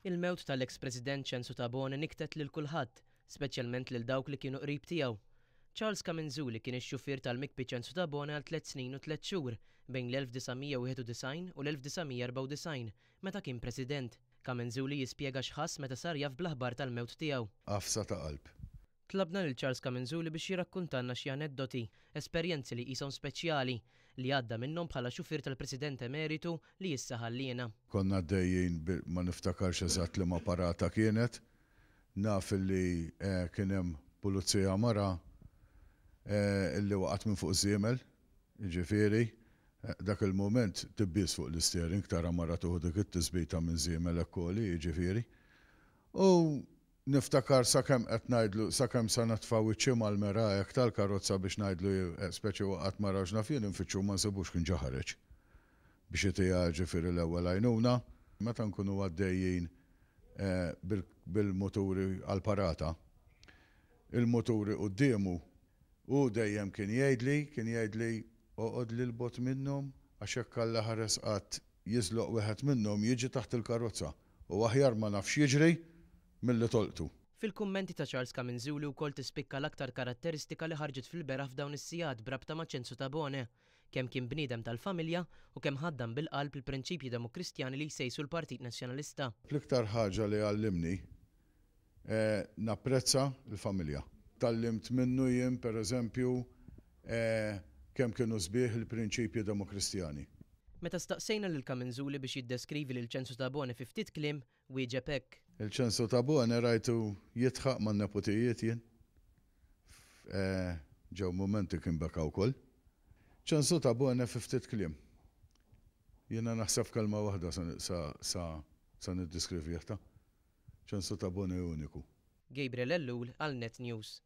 Il-mewt tal-ex-President Censu Tabone niktet lil kulħadd, speċjalment lil dawk li kienu qrib tiegħu. Charles Kamenzuli kien ix-xufier tal-mikbi Censu Tabone għal 3 snin u 3 xhur bejn l-1991 u l-1994 meta kien President. Kamenzuli jispjega x'ħass meta sar jaf bl-aħbar tal-mewt tiegħu. Qafsa ta' qalb. Tlabna lil Charles Kamenzuli biex jirrakkuntanna xi aneddoti, esperjenzi li qishom speċjali li għadda minnhom bħala xufier tal-President Emeritu li issa ħallina. Konna għaddejjin ma niftakarx eżatt li ma parata kienet, naf li kien hemm pulizija mara illi waqgħet minn fuq żiemel, jiġifieri, dak il-moment tibbies fuq l-isteering tara mara tuħu dik it-tisbita minn żiemel ekkoli, jiġifieri. U niftakar sakemm qed ngħidlu sakemm sa natfaw iċċi mal-merajek tal-karozza biex ngħidlu speċi waqgħet mara x'nafien infittxu ma nsibux kien ġaħareġ biex itija ġifieri l-ewwel għajnuna. Meta nkunu għaddejjin bil-moturi għall-parata, il-moturi qudiemu u dejjem kien jgħidli oqgħod lil bot minnhom għax hekk alla ħares qatt jiżloq wieħed minnhom jiġi taħt il-karozza u aħjar ma nafx jiġri milli tolqtu. Fil-kummenti ta' Charles Kamenzuli wkoll tispikka l-aktar karatteristika li ħarġet fil-beraħ f'dawn is-sigħat brabta ma' Censu Tabone, kemm kien bniedem tal-familja u kemm ħaddam bil-qalb il-prinċipji demokristjani li jsejsu l-Partit Nazzjonalista. L-iktar ħaġa li għallimni napprezza l-familja. Tallimt minnu jien pereżempju kemm kienu sbieħ il-prinċipji demokristjani. Meta staqsejna lil Kamenzuli biex jiddeskrivi lil Censu Tabone fi ftit kliem, wieġeb hekk. Il-Censu Tabone rajtu jitħaq man nepotijiet jien. Ġew momenti kien beka wkoll. Censu Tabone fi ftit kliem. Jiena naħseb kelma waħda sa niddeskrivih ta'. Censu Tabone uniku. Gabriel Ellul għal Net News.